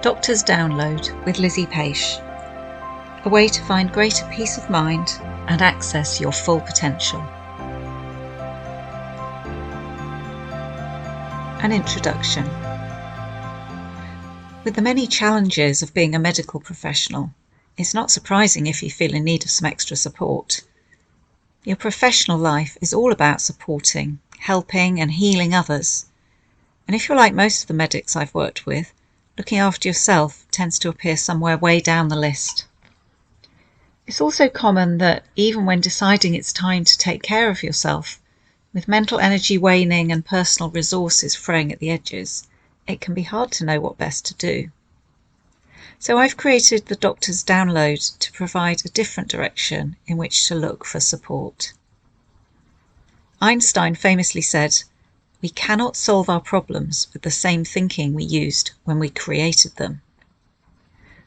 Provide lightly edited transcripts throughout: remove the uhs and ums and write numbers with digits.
Doctor's Download with Lizzie Paish. A way to find greater peace of mind and access your full potential. An introduction. With the many challenges of being a medical professional, it's not surprising if you feel in need of some extra support. Your professional life is all about supporting, helping and healing others. And if you're like most of the medics I've worked with, looking after yourself tends to appear somewhere way down the list. It's also common that even when deciding it's time to take care of yourself, with mental energy waning and personal resources fraying at the edges, it can be hard to know what best to do. So I've created the Doctor's Download to provide a different direction in which to look for support. Einstein famously said, "We cannot solve our problems with the same thinking we used when we created them."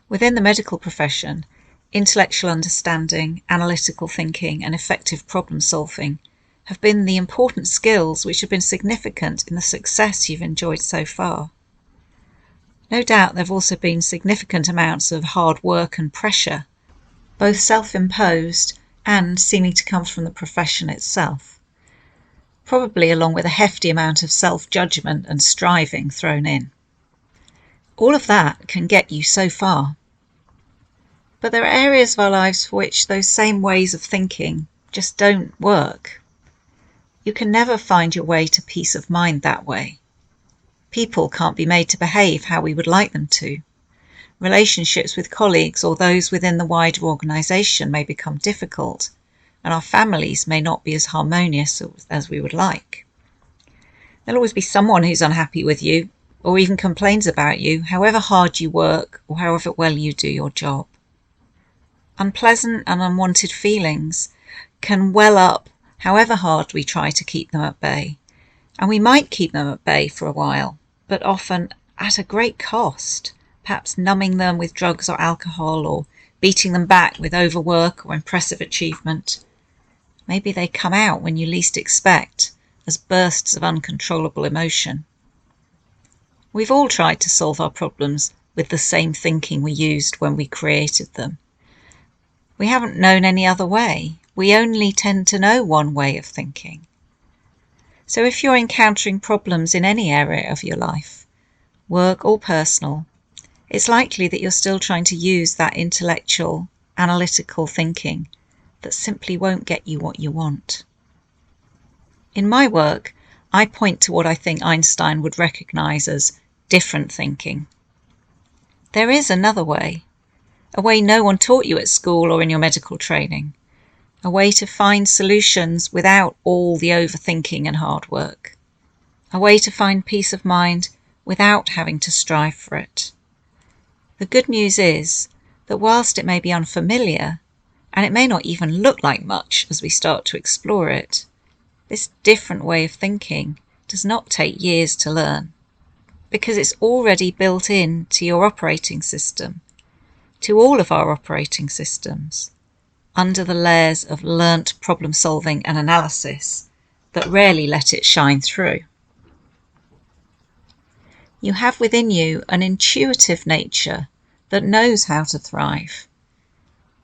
Within the medical profession, intellectual understanding, analytical thinking, and effective problem solving have been the important skills which have been significant in the success you've enjoyed so far. No doubt there have also been significant amounts of hard work and pressure, both self-imposed and seeming to come from the profession itself, probably along with a hefty amount of self-judgment and striving thrown in. All of that can get you so far. But there are areas of our lives for which those same ways of thinking just don't work. You can never find your way to peace of mind that way. People can't be made to behave how we would like them to. Relationships with colleagues or those within the wider organisation may become difficult, and our families may not be as harmonious as we would like. There'll always be someone who's unhappy with you, or even complains about you, however hard you work or however well you do your job. Unpleasant and unwanted feelings can well up however hard we try to keep them at bay, and we might keep them at bay for a while, but often at a great cost, perhaps numbing them with drugs or alcohol, or beating them back with overwork or impressive achievement. Maybe they come out when you least expect, as bursts of uncontrollable emotion. We've all tried to solve our problems with the same thinking we used when we created them. We haven't known any other way. We only tend to know one way of thinking. So if you're encountering problems in any area of your life, work or personal, it's likely that you're still trying to use that intellectual, analytical thinking that simply won't get you what you want. In my work, I point to what I think Einstein would recognise as different thinking. There is another way, a way no one taught you at school or in your medical training, a way to find solutions without all the overthinking and hard work, a way to find peace of mind without having to strive for it. The good news is that whilst it may be unfamiliar, and it may not even look like much as we start to explore it, this different way of thinking does not take years to learn, because it's already built into your operating system, to all of our operating systems, under the layers of learnt problem solving and analysis that rarely let it shine through. You have within you an intuitive nature that knows how to thrive.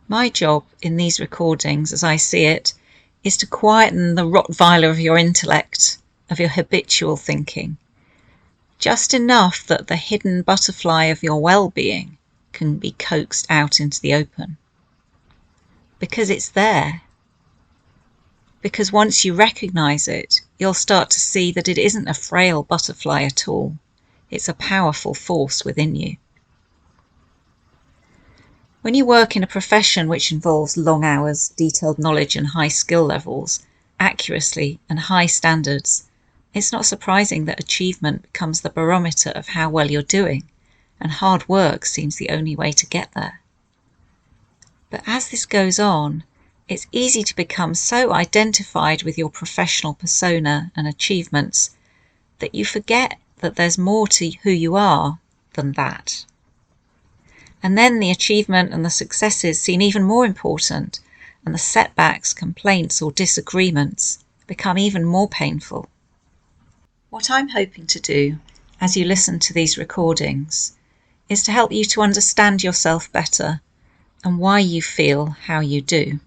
My job in these recordings, as I see it, is to quieten the Rottweiler of your intellect, of your habitual thinking, just enough that the hidden butterfly of your well-being can be coaxed out into the open. Because it's there. Because once you recognise it, you'll start to see that it isn't a frail butterfly at all. It's a powerful force within you. When you work in a profession which involves long hours, detailed knowledge and high skill levels, accuracy and high standards, it's not surprising that achievement becomes the barometer of how well you're doing, and hard work seems the only way to get there. But as this goes on, it's easy to become so identified with your professional persona and achievements that you forget that there's more to who you are than that. And then the achievement and the successes seem even more important, and the setbacks, complaints or disagreements become even more painful. What I'm hoping to do, as you listen to these recordings, is to help you to understand yourself better and why you feel how you do,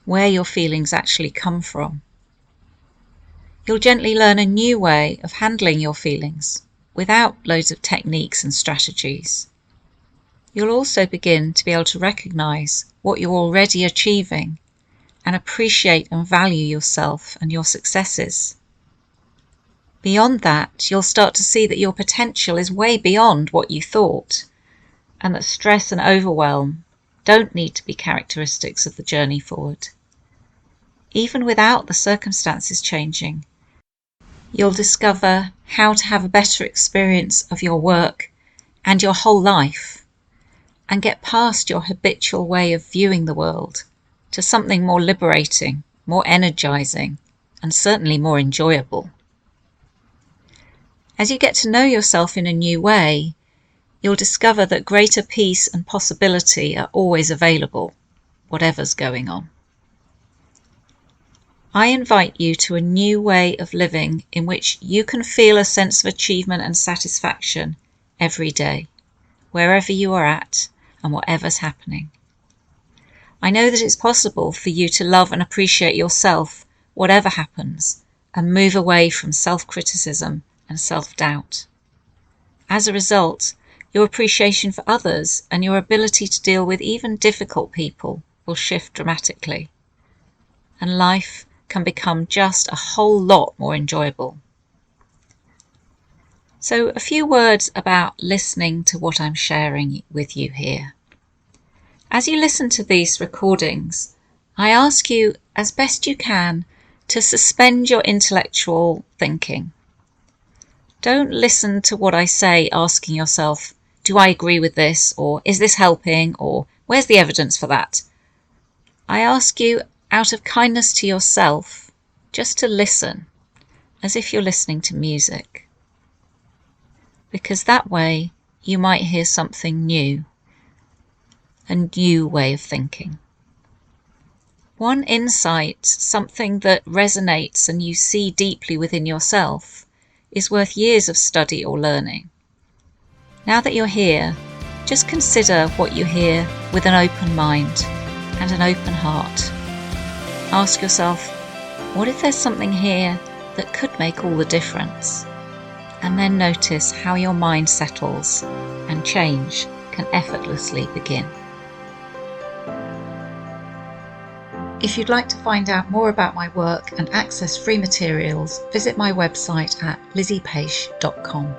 where your feelings actually come from. You'll gently learn a new way of handling your feelings without loads of techniques and strategies. You'll also begin to be able to recognise what you're already achieving and appreciate and value yourself and your successes. Beyond that, you'll start to see that your potential is way beyond what you thought, and that stress and overwhelm don't need to be characteristics of the journey forward. Even without the circumstances changing, you'll discover how to have a better experience of your work and your whole life, and get past your habitual way of viewing the world to something more liberating, more energizing, and certainly more enjoyable. As you get to know yourself in a new way, you'll discover that greater peace and possibility are always available, whatever's going on. I invite you to a new way of living in which you can feel a sense of achievement and satisfaction every day, wherever you are at and whatever's happening. I know that it's possible for you to love and appreciate yourself, whatever happens, and move away from self-criticism and self-doubt. As a result, your appreciation for others and your ability to deal with even difficult people will shift dramatically, and life can become just a whole lot more enjoyable. So a few words about listening to what I'm sharing with you here. As you listen to these recordings, I ask you, as best you can, to suspend your intellectual thinking. Don't listen to what I say asking yourself, do I agree with this? Or is this helping? Or where's the evidence for that? I ask you, out of kindness to yourself, just to listen, as if you're listening to music. Because that way you might hear something new, a new way of thinking. One insight, something that resonates and you see deeply within yourself, is worth years of study or learning. Now that you're here, just consider what you hear with an open mind and an open heart. Ask yourself, what if there's something here that could make all the difference? And then notice how your mind settles and change can effortlessly begin. If you'd like to find out more about my work and access free materials, visit my website at lizziepaish.com.